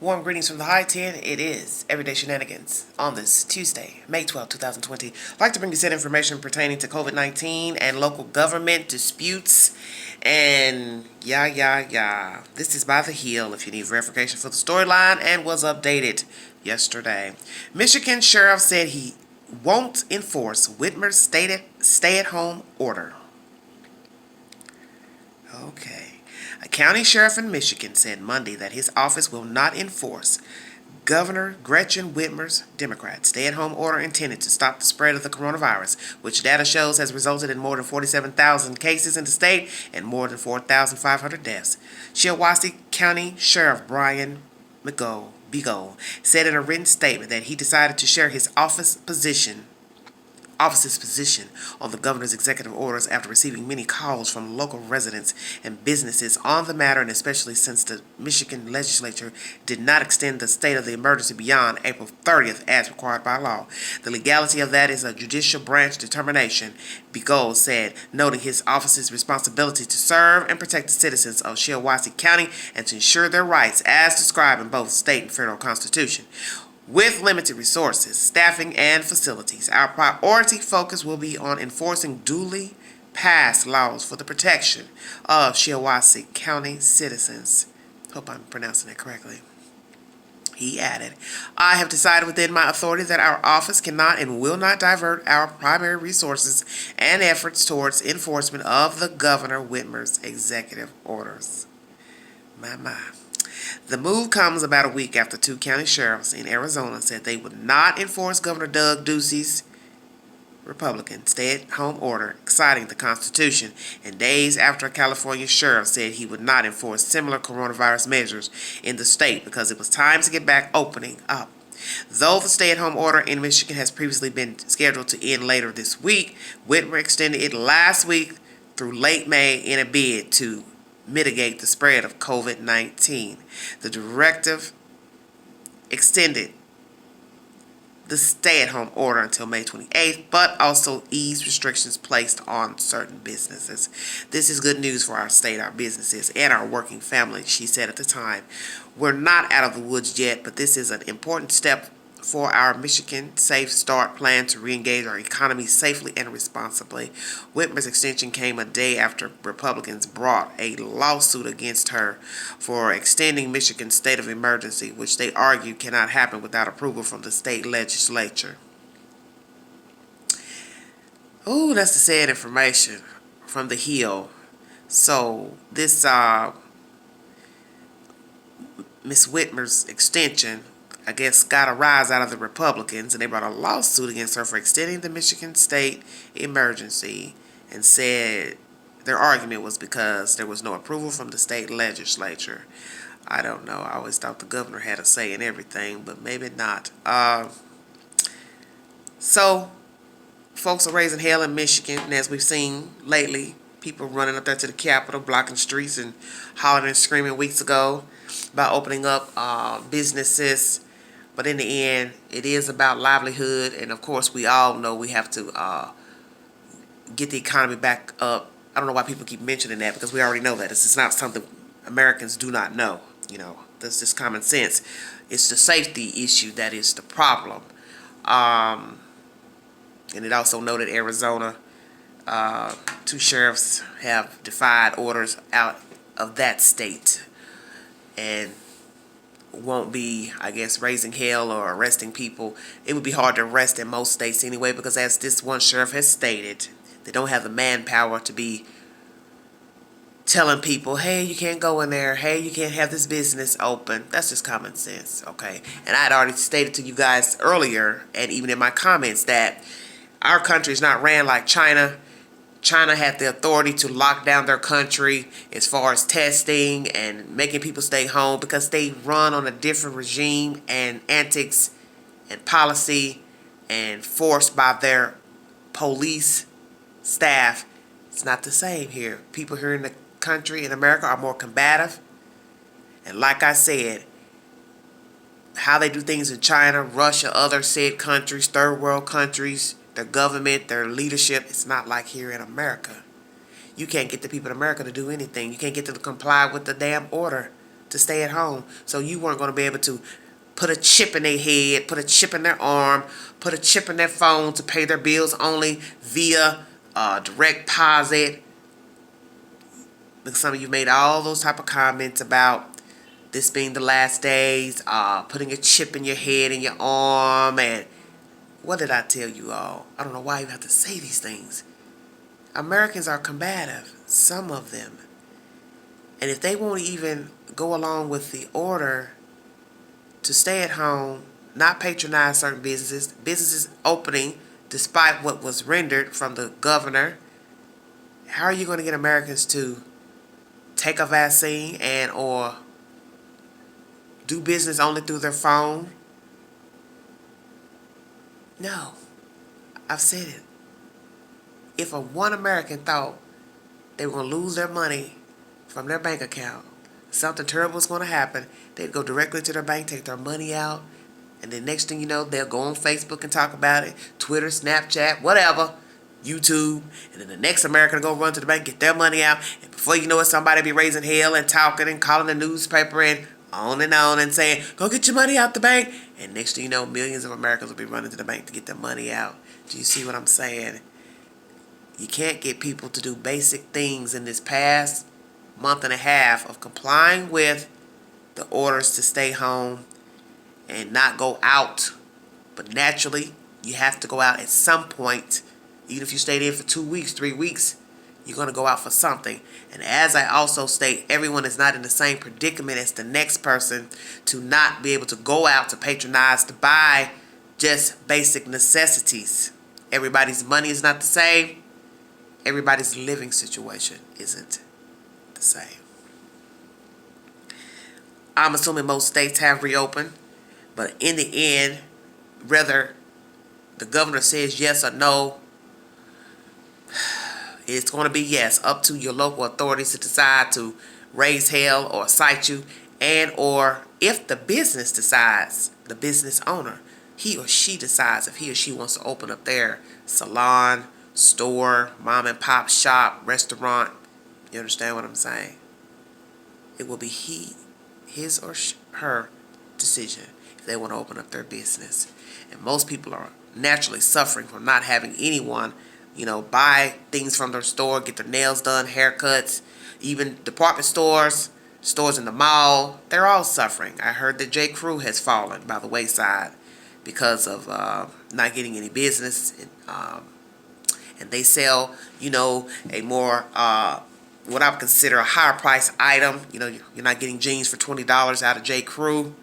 Warm greetings from the High 10. It is Everyday Shenanigans on this Tuesday, May 12, 2020. I'd like to bring you said information pertaining to COVID-19 and local government disputes. And This is by the Hill if you need verification for the storyline and was updated yesterday. Michigan sheriff said he won't enforce Whitmer'S stay-at-home order. Okay. A county sheriff in Michigan said Monday that his office will not enforce Governor Gretchen Whitmer's Democrat stay-at-home order intended to stop the spread of the coronavirus, which data shows has resulted in more than 47,000 cases in the state and more than 4,500 deaths. Shiawassee County Sheriff Brian Beagle said in a written statement that he decided to share his office's position on the governor's executive orders after receiving many calls from local residents and businesses on the matter, and especially since the Michigan legislature did not extend the state of the emergency beyond April 30th as required by law. The legality of that is a judicial branch determination, Beagle said, noting his office's responsibility to serve and protect the citizens of Shiawassee County and to ensure their rights as described in both state and federal constitution. With limited resources, staffing, and facilities, our priority focus will be on enforcing duly passed laws for the protection of Shiawassee County citizens. Hope I'm pronouncing that correctly. He added, I have decided within my authority that our office cannot and will not divert our primary resources and efforts towards enforcement of the Governor Whitmer's executive orders. My. The move comes about a week after two county sheriffs in Arizona said they would not enforce Governor Doug Ducey's Republican stay-at-home order, citing the Constitution, and days after a California sheriff said he would not enforce similar coronavirus measures in the state because it was time to get back opening up. Though the stay-at-home order in Michigan has previously been scheduled to end later this week, Whitmer extended it last week through late May in a bid to mitigate the spread of COVID-19. The directive extended the stay-at-home order until May 28th, but also eased restrictions placed on certain businesses. This is good news for our state, our businesses, and our working families, she said at the time. We're not out of the woods yet, but this is an important step for our Michigan Safe Start plan to reengage our economy safely and responsibly. Whitmer's extension came a day after Republicans brought a lawsuit against her for extending Michigan's state of emergency, which they argue cannot happen without approval from the state legislature. Oh, that's the sad information from the Hill. So this Miss Whitmer's extension, I guess, got a rise out of the Republicans, and they brought a lawsuit against her for extending the Michigan state emergency, and said their argument was because there was no approval from the state legislature. I don't know. I always thought the governor had a say in everything, but maybe not. So, folks are raising hell in Michigan, and as we've seen lately, people running up there to the Capitol, blocking streets and hollering and screaming weeks ago about opening up businesses. But in the end, it is about livelihood, and of course, we all know we have to get the economy back up. I don't know why people keep mentioning that, because we already know that. It's just not something Americans do not know. You know, that's just common sense. It's the safety issue that is the problem. And it also noted Arizona, two sheriffs have defied orders out of that state, and won't be, I guess, raising hell or arresting people. It would be hard to arrest in most states anyway, because as this one sheriff has stated, they don't have the manpower to be telling people, hey, you can't go in there, hey, you can't have this business open. That's just common sense, okay? And I had already stated to you guys earlier, and even in my comments, that our country is not ran like China. China had the authority to lock down their country as far as testing and making people stay home, because they run on a different regime and antics and policy and forced by their police staff. It's not the same here. People here in the country, in America, are more combative. And like I said, how they do things in China, Russia, other said countries, third world countries, their government, their leadership, it's not like here in America. You can't get the people in America to do anything. You can't get them to comply with the damn order to stay at home. So you weren't going to be able to put a chip in their head, put a chip in their arm, put a chip in their phone to pay their bills only via direct deposit. Because some of you made all those type of comments about this being the last days, putting a chip in your head and your arm, and what did I tell you all? I don't know why you have to say these things. Americans are combative, some of them. And if they won't even go along with the order to stay at home, not patronize certain businesses opening despite what was rendered from the governor, how are you going to get Americans to take a vaccine and or do business only through their phone? No. I've said it. If one American thought they were going to lose their money from their bank account, something terrible was going to happen, they'd go directly to their bank, take their money out, and the next thing you know, they'll go on Facebook and talk about it, Twitter, Snapchat, whatever, YouTube, and then the next American will go run to the bank, get their money out, and before you know it, somebody will be raising hell and talking and calling the newspaper and on and saying, go get your money out the bank, and next thing you know, millions of Americans will be running to the bank to get their money out. Do you see what I'm saying? You can't get people to do basic things in this past month and a half of complying with the orders to stay home and not go out. But naturally, you have to go out at some point. Even if you stayed in for 2 weeks, 3 weeks, you're going to go out for something. And as I also state, everyone is not in the same predicament as the next person to not be able to go out to patronize, to buy just basic necessities. Everybody's money is not the same. Everybody's living situation isn't the same. I'm assuming most states have reopened, but in the end, whether the governor says yes or no, it's going to be yes, up to your local authorities to decide to raise hell or cite you, and or if the business decides, the business owner, he or she decides if he or she wants to open up their salon, store, mom and pop shop, restaurant. You understand what I'm saying? It will be his or her decision if they want to open up their business. And most people are naturally suffering from not having anyone, buy things from their store, get their nails done, haircuts, even department stores, stores in the mall. They're all suffering. I heard that J. Crew has fallen by the wayside because of not getting any business. And they sell, a more, what I would consider a higher price item. You're not getting jeans for $20 out of J. Crew.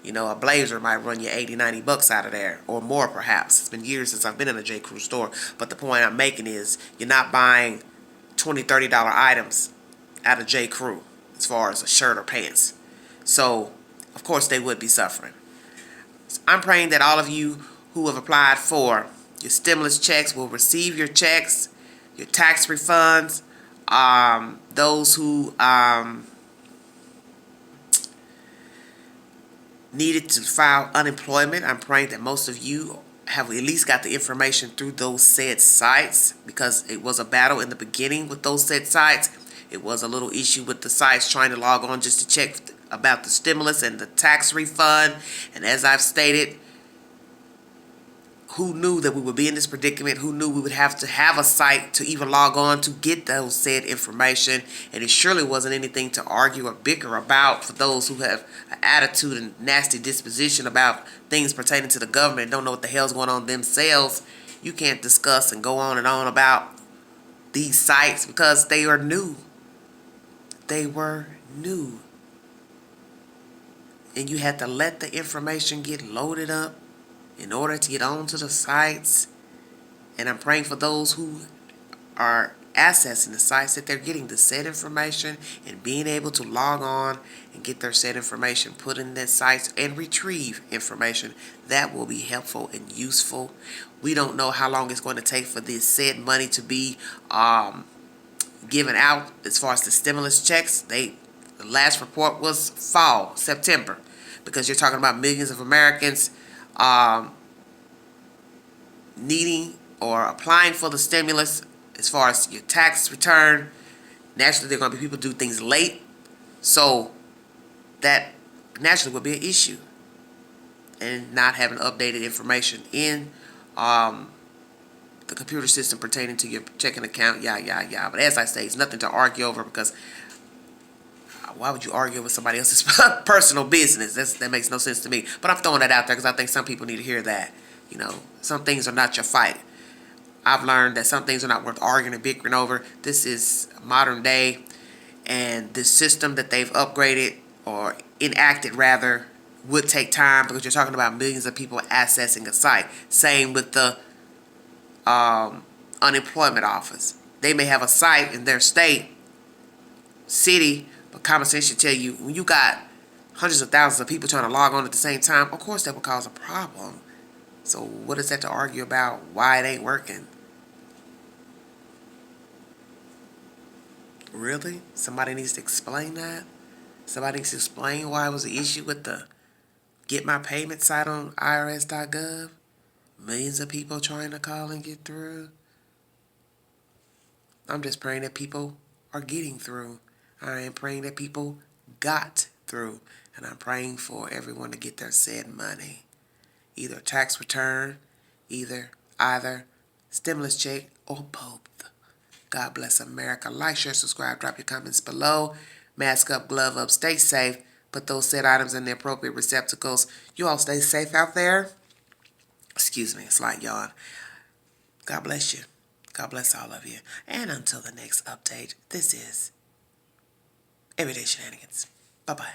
A blazer might run you $80, $90 out of there, or more perhaps. It's been years since I've been in a J. Crew store. But the point I'm making is you're not buying $20, $30 items out of J. Crew as far as a shirt or pants. So, of course, they would be suffering. So I'm praying that all of you who have applied for your stimulus checks will receive your checks, your tax refunds. Those who needed to file unemployment, I'm praying that most of you have at least got the information through those said sites, because it was a battle in the beginning with those said sites. It was a little issue with the sites trying to log on just to check about the stimulus and the tax refund. And as I've stated, who knew that we would be in this predicament? Who knew we would have to have a site to even log on to get those said information? And it surely wasn't anything to argue or bicker about for those who have an attitude and nasty disposition about things pertaining to the government and don't know what the hell's going on themselves. You can't discuss and go on and on about these sites because they are new. They were new. And you had to let the information get loaded up in order to get onto the sites. And I'm praying for those who are accessing the sites that they're getting the said information and being able to log on and get their said information put in their sites and retrieve information that will be helpful and useful. We don't know how long it's going to take for this said money to be given out as far as the stimulus checks. The last report was fall, September, because you're talking about millions of Americans needing or applying for the stimulus. As far as your tax return, naturally there are going to be people who do things late. So that naturally would be an issue. And not having updated information in the computer system pertaining to your checking account, But as I say, it's nothing to argue over, because why would you argue with somebody else's personal business? That makes no sense to me. But I'm throwing that out there because I think some people need to hear that. Some things are not your fight. I've learned that some things are not worth arguing and bickering over. This is modern day, and this system that they've upgraded or enacted rather would take time, because you're talking about millions of people accessing a site. Same with the unemployment office. They may have a site in their state, city, but common sense should tell you, when you got hundreds of thousands of people trying to log on at the same time, of course that would cause a problem. So what is that to argue about why it ain't working? Really? Somebody needs to explain that? Somebody needs to explain why it was an issue with the Get My Payment site on IRS.gov? Millions of people trying to call and get through. I'm just praying that people are getting through. I am praying that people got through. And I'm praying for everyone to get their said money. Either tax return, either stimulus check, or both. God bless America. Like, share, subscribe, drop your comments below. Mask up, glove up, stay safe. Put those said items in the appropriate receptacles. You all stay safe out there. Excuse me, slight yawn. God bless you. God bless all of you. And until the next update, this is Everyday Shenanigans. Bye-bye.